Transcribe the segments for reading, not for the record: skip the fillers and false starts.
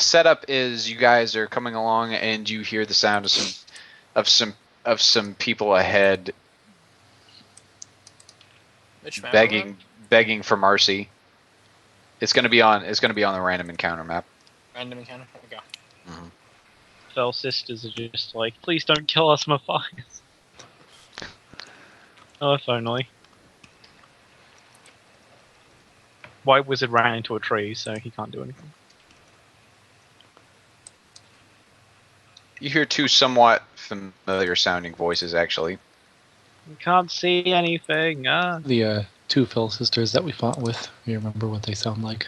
setup is you guys are coming along and you hear the sound of some people ahead Which map are we on? begging for mercy. It's gonna be on the random encounter map. Random encounter. There we go. Mm-hmm. Fell sisters are just like, please don't kill us, Matthias. Oh, if only. White Wizard ran into a tree, so he can't do anything. You hear two somewhat familiar sounding voices, actually. We can't see anything. The two Fell sisters that we fought with. You remember what they sound like?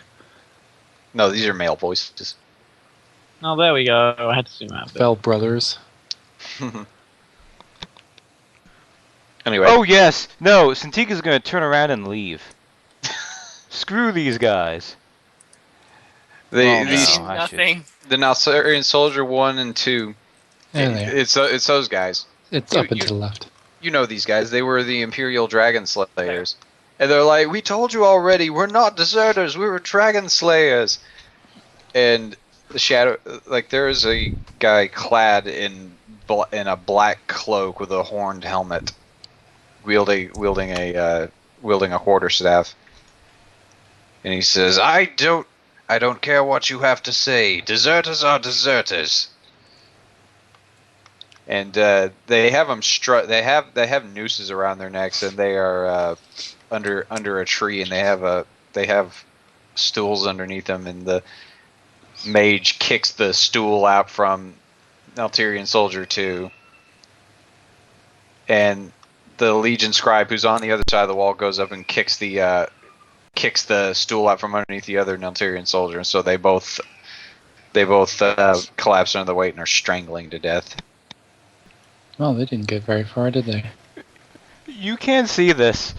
No, these are male voices. Oh, there we go. I had to zoom out. Fell brothers. Anyway. Oh yes, no. Santika's gonna turn around and leave. Screw these guys. Nothing. The Nalsarian Soldier 1 and 2. It's those guys. It's up and to the left. You know these guys. They were the Imperial Dragon Slayers. And they're like, we told you already, we're not deserters, we were Dragon Slayers. And the shadow, like, there is a guy clad in a black cloak with a horned helmet, wielding a quarterstaff. And he says, I don't care what you have to say. Deserters are deserters. And they have them They have nooses around their necks, and they are under a tree, and they have stools underneath them. And the mage kicks the stool out from Naltirian Soldier 2, and the Legion Scribe, who's on the other side of the wall, goes up and kicks the stool out from underneath the other Naltirian Soldier, and so they both collapse under the weight and are strangling to death. Well, they didn't get very far, did they? You can't see this,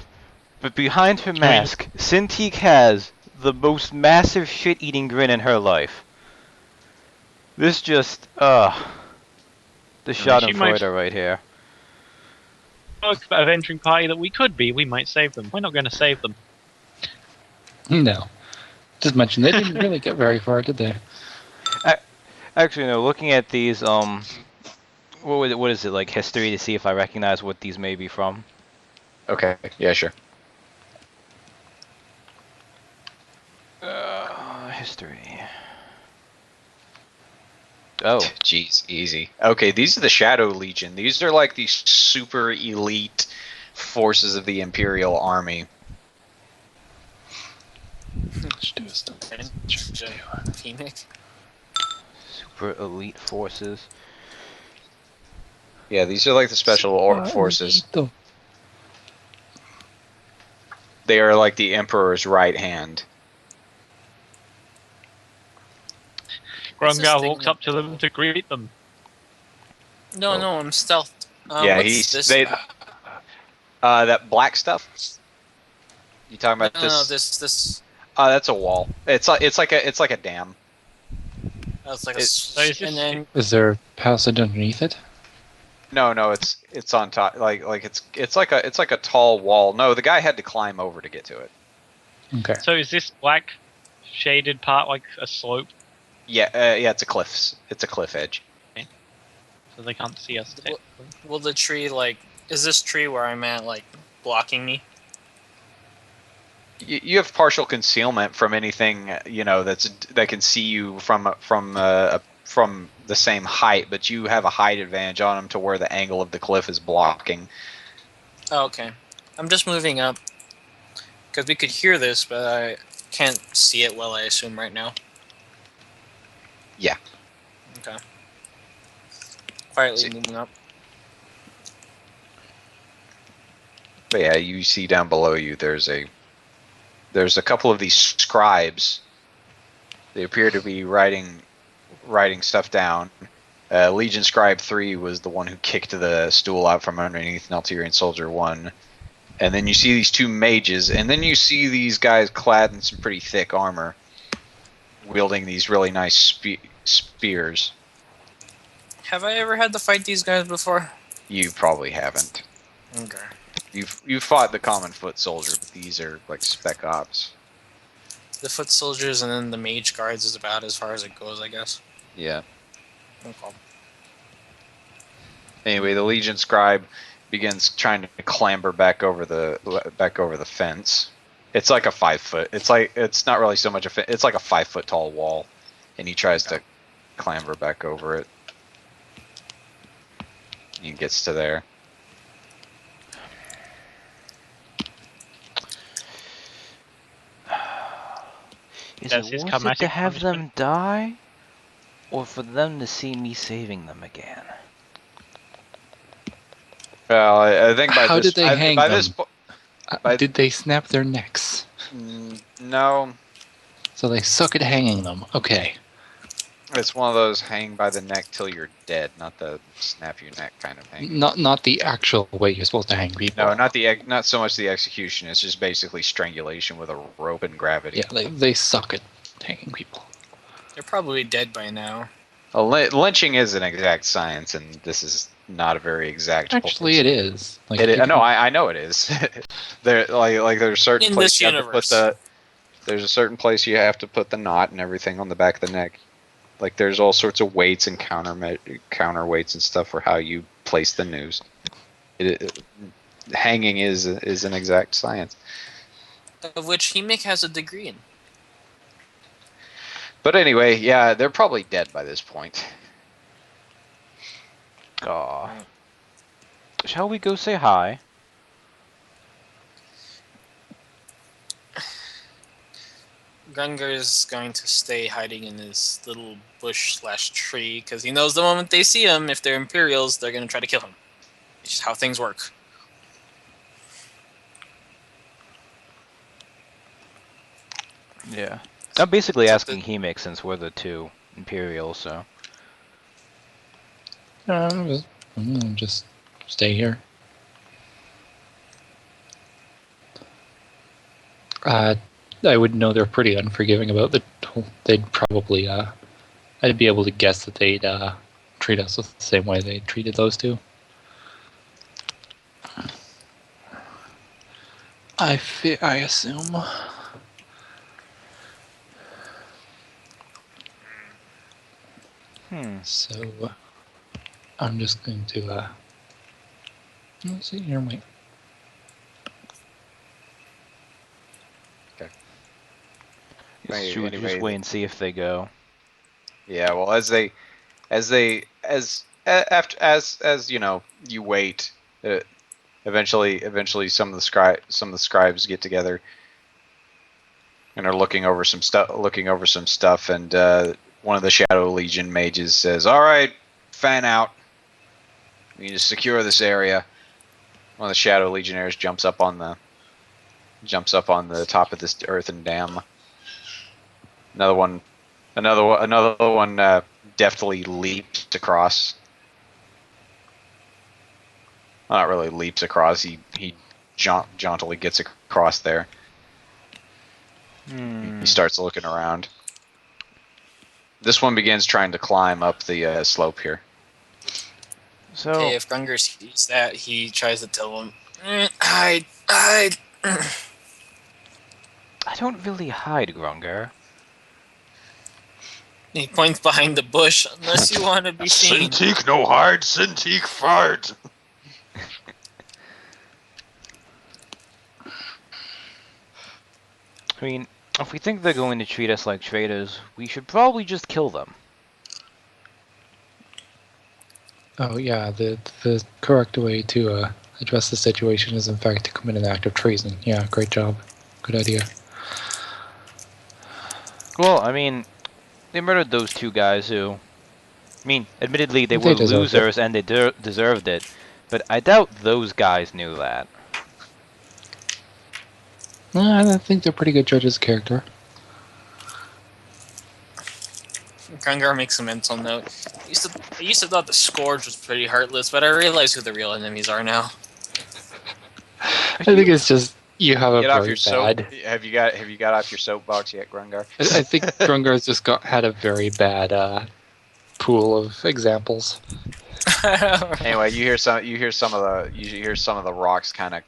but behind her mask, Cintiq has the most massive shit-eating grin in her life. This just, the Schadenfreude right here. Talk about a venturing party that we could be. We might save them. We're not going to save them. No. Just mention they didn't really get very far, did they? Actually, no. Looking at these, what is it, like history, to see if I recognize what these may be from? Okay. Yeah, sure. History. Oh. Jeez, easy. Okay, these are the Shadow Legion. These are like the super elite forces of the Imperial Army. Let's do a stuff. Phoenix. Super elite forces. Yeah, these are like the special forces. They are like the Emperor's right hand. Grungar walks up to them to greet them. No, I'm stealthed. Yeah, what's this? That black stuff. You talking about this? No, this. That's a wall. It's like a dam. That's like and then Is there a passage underneath it? No, it's on top. Like it's like a tall wall. No, the guy had to climb over to get to it. Okay. So is this black shaded part like a slope? Yeah, it's a cliff. It's a cliff edge. Okay. So they can't see us. Will the tree is this tree where I'm at blocking me? You have partial concealment from anything that can see you from the same height, but you have a height advantage on them to where the angle of the cliff is blocking. Oh, okay. I'm just moving up because we could hear this, but I can't see it well, I assume, right now. Yeah. Okay. Quietly moving up. But yeah, you see down below you there's a couple of these scribes. They appear to be writing stuff down. Legion Scribe 3 was the one who kicked the stool out from underneath Naltirian Soldier 1. And then you see these two mages, and then you see these guys clad in some pretty thick armor, wielding these really nice spears. Have I ever had to fight these guys before? You probably haven't. Okay. You've fought the common foot soldier, but these are like spec ops. The foot soldiers and then the mage guards is about as far as it goes, I guess. Yeah. No problem. Anyway, the Legion scribe begins trying to clamber back over the fence. It's like a 5 foot. It's not really so much a fence. It's like a 5 foot tall wall, and he tries to clamber back over it. He gets to there. Is That's it his worth it to climatic have them punishment. die, or for them to see me saving them again? Well, I think by How this did they hang by them? this By- Did they snap their necks? no, So they suck at hanging them. Okay. it's one of those hang by the neck till you're dead, not the snap your neck kind of thing. Not the actual way you're supposed to hang people. No, not so much the execution. It's just basically strangulation with a rope and gravity. Yeah, they suck at hanging people. They're probably dead by now. Lynching is an exact science, and this is not a very exact. Actually, it is. Like, It is. you No, can- I know it is. There, there's certain In place this you have to put universe. There's a certain place you have to put the knot and everything on the back of the neck. Like there's all sorts of weights and counterweights and stuff for how you place the noose. Hanging is an exact science. Of which Hemik has a degree in. But anyway, yeah, they're probably dead by this point. Aw. Shall we go say hi? Gungar is going to stay hiding in his little bush/tree because he knows the moment they see him, if they're Imperials, they're going to try to kill him. It's just how things work. Yeah. I'm basically So asking Hemik since we're the two Imperials, so. Just stay here. I would know they're pretty unforgiving about the. They'd probably. I'd be able to guess that they'd treat us the same way they treated those two. I assume. So, I'm just going to. Let's see here, wait. Right, Should we anyway, just wait and see if they go? Yeah, well, as you know, you wait. Eventually, some of the scribes get together and are looking over some stuff, and one of the Shadow Legion mages says, "All right, fan out. We need to secure this area." One of the Shadow Legionnaires jumps up on the top of this earthen dam. Another one deftly leaps across. Well, not really leaps across. He jauntily gets across there. He starts looking around. This one begins trying to climb up the slope here. So, Okay, if Gungar sees that, he tries to tell him, hide. I don't really hide, Grungar. He points behind the bush, unless you want to be seen. Cintiq no hide, Cintiq fart. I mean, if we think they're going to treat us like traitors, we should probably just kill them. Oh yeah, the correct way to address the situation is in fact to commit an act of treason. Yeah, great job. Good idea. Well, I mean, they murdered those two guys who... I mean, admittedly, they They were deserved it. losers and they deserved it, but I doubt those guys knew that. I think they're pretty good judges of character. Gungar makes a mental note. I used to thought the Scourge was pretty heartless, but I realize who the real enemies are now. I think it's just you have a Get off very your soap. bad. Have you got off your soapbox yet, Grungar? I think Grungar's just had a very bad pool of examples. Anyway, you hear some of the rocks kind of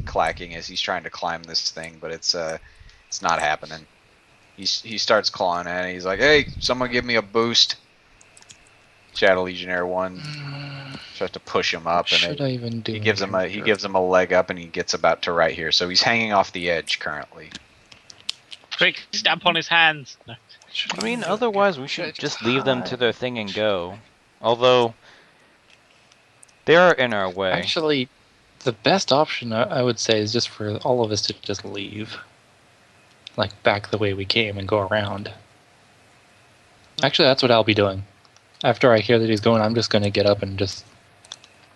clacking as he's trying to climb this thing, but it's not happening. He starts clawing at it. He's like, "Hey, someone give me a boost." Shadow Legionnaire 1 tries to push him up, What and should I even do? he gives him a leg up, and he gets about to right here. So he's hanging off the edge currently. Quick, stamp on his hands. No. I mean, otherwise we should just leave them to their thing and go. Although they are in our way. Actually, the best option I would say is just for all of us to just leave, like back the way we came and go around. Actually, that's what I'll be doing. After I hear that he's going, I'm just going to get up and just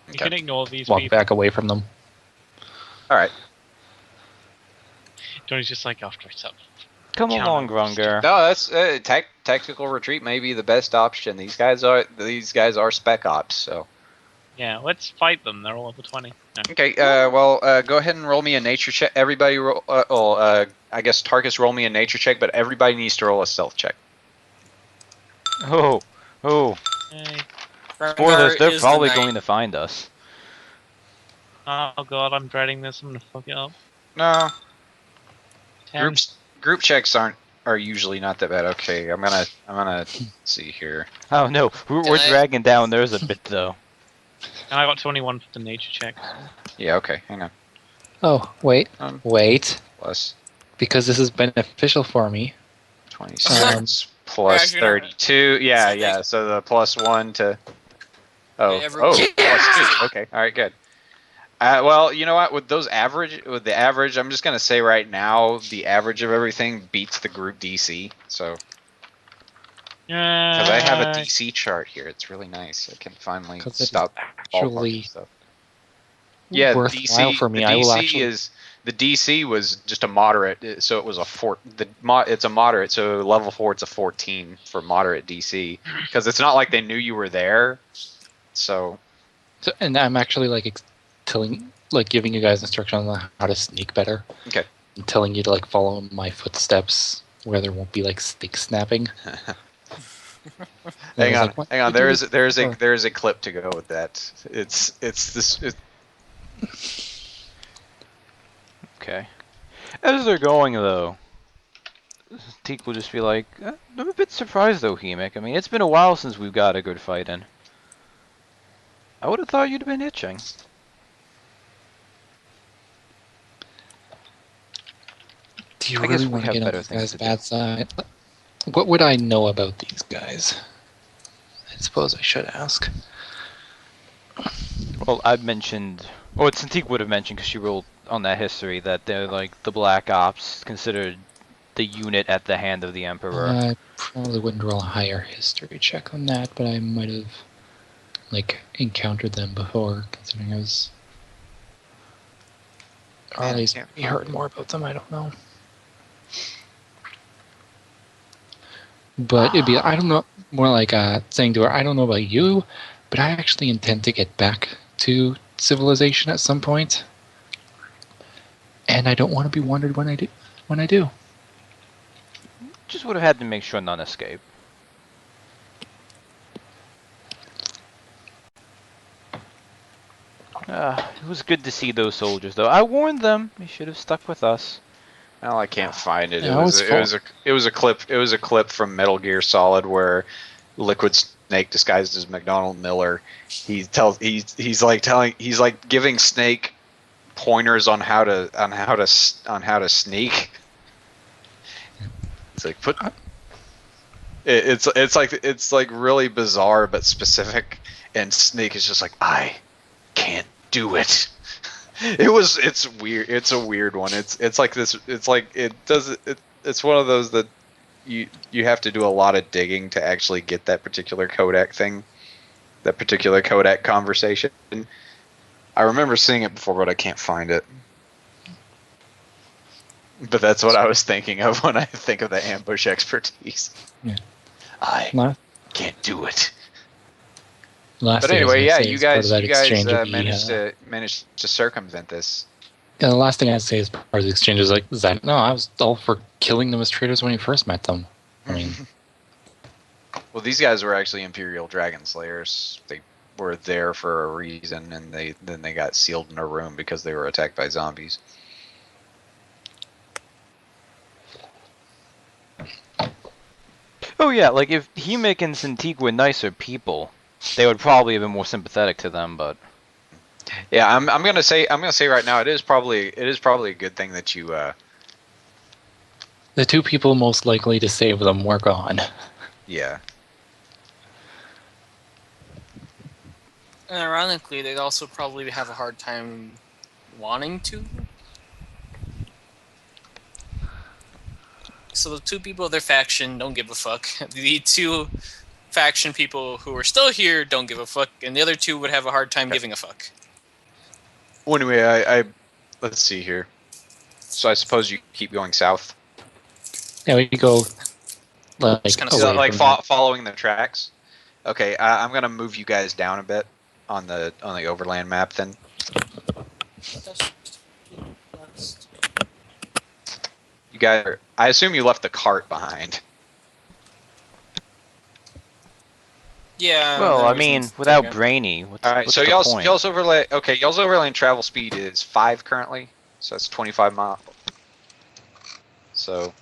You can ignore these walk people. back away from them. All right. Johnny's just like after himself. Come Counter along, Grunger. No, that's tactical retreat may be the best option. These guys are spec ops, so. Yeah, let's fight them. They're all over 20. No. Okay, go ahead and roll me a nature check. Everybody roll, I guess Tarkus roll me a nature check, but everybody needs to roll a stealth check. Oh, Hey. spoilers, they're is the probably knight. going to find us. Oh god, I'm dreading this. I'm gonna fuck it up. No, 10. group checks are usually not that bad. Okay, I'm gonna see here. Oh no, we're Can I- dragging down theirs a bit though. And I got 21 for the nature check. Yeah, okay, hang on. Oh, wait. Um, Wait. Plus Because this is beneficial for me. 26 plus actually not. 32. Yeah, So they- yeah. So the +1 to. Oh, Yeah, everyone- +2. Okay, all right, good. Well, you know what? With the average, I'm just gonna say right now, the average of everything beats the group DC. So, because I have a DC chart here, it's really nice. I can finally 'Cause it's stop actually ballparking stuff. Yeah, worthwhile for me. The I will DC actually. is the DC was just a moderate, so it was a it's a moderate, so level 4 it's a 14 for moderate DC because it's not like they knew you were there. So And I'm actually giving you guys instructions on how to sneak better. Okay. And telling you to follow my footsteps where there won't be stick snapping. hang on, "What? hang on. You do this There's before." a clip to go with that. It's this. Okay. As they're going though, Teak will just be like, I'm a bit surprised though, Hemic. I mean, it's been a while since we've got a good fight in. I would have thought you'd have been itching. Do you I guess really we want to have get on better this things guy's to do. bad side? What would I know about these guys? I suppose I should ask. Well, I've mentioned, or Cintiq would have mentioned because she rolled on that history that they're like the Black Ops, considered the unit at the hand of the Emperor. I probably wouldn't roll a higher history check on that, but I might have encountered them before, considering I was. Or at least we heard more about them. I don't know. But it'd be, I don't know, more like saying to her, I don't know about you, but I actually intend to get back to civilization at some point, and I don't want to be wondered when I do. Just would have had to make sure none escape. It was good to see those soldiers, though. I warned them; they should have stuck with us. Well, I can't find it. Yeah, It was a clip from Metal Gear Solid where Liquid Snake disguised as McDonald Miller. He's giving Snake pointers on how to sneak. It's like it's like really bizarre but specific, and Snake is just like, I can't do it. It's weird. It's a weird one. It's like this. It's like it's one of those that you have to do a lot of digging to actually get that particular codec thing, that particular codec conversation. I remember seeing it before, but I can't find it. But that's what I was thinking of when I think of the ambush expertise. Yeah. I La- can't do it. Last But thing I was anyway, gonna yeah, say you is part of guys that exchange would be, managed to circumvent this. Yeah, the last thing I'd say as part of the exchange is Zach, no, I was all for killing them as traitors when you first met them. I mean, Well, these guys were actually Imperial Dragon Slayers. They were there for a reason, and then they got sealed in a room because they were attacked by zombies. yeah, like if Hemik and Cintiq were nicer people, they would probably have been more sympathetic to them. But Yeah, I'm gonna say right now it is probably a good thing that you The two people most likely to save them were gone. yeah. And ironically, they'd also probably have a hard time wanting to. So the two people of their faction don't give a fuck. The two faction people who are still here don't give a fuck, and the other two would have a hard time giving a fuck. Well, anyway, I let's see here. So I suppose you keep going south, Yeah, we go like Just kinda away like from that. following the tracks. Okay, I'm gonna move you guys down a bit on the overland map then. You guys, I assume you left the cart behind. Yeah. well, there I was mean, no- without okay. Brainy, what's, All right, what's so the point? y'all's overlay. Okay, y'all's overland travel speed is 5 currently, so that's 25 miles. So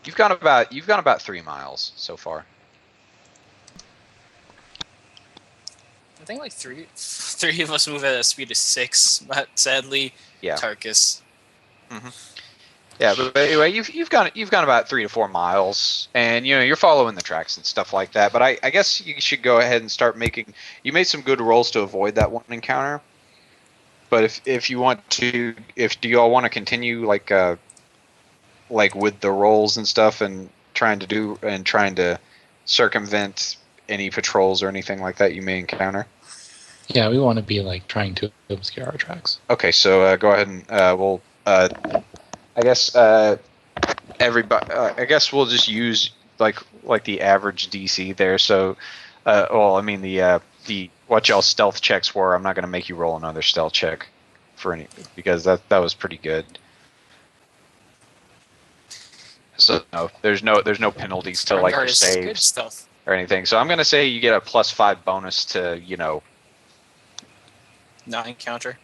you've gone about 3 miles so far. I think like three of us move at a speed of 6, but sadly, Yeah. Tarkus. Yeah, but anyway, you've gone about 3 to 4 miles, and you're following the tracks and stuff like that. But I guess you should go ahead and start making. You made some good rolls to avoid that one encounter. But if you want to, do y'all want to continue like with the rolls and stuff, and trying to circumvent any patrols or anything like that you may encounter? Yeah, we want to be like trying to obscure our tracks. Okay, so go ahead and we'll. I guess everybody. I guess we'll just use like the average DC there. So, well, I mean the what y'all stealth checks were. I'm not gonna make you roll another stealth check for any because that was pretty good. So no, there's no penalties to like your Vanguard is good saves stuff. or anything. So I'm gonna say you get a +5 bonus to Not encounter.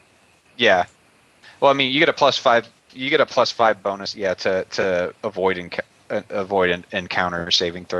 yeah. Well, I mean, you get a +5. You get a +5 bonus, yeah, to avoid encounter saving throw.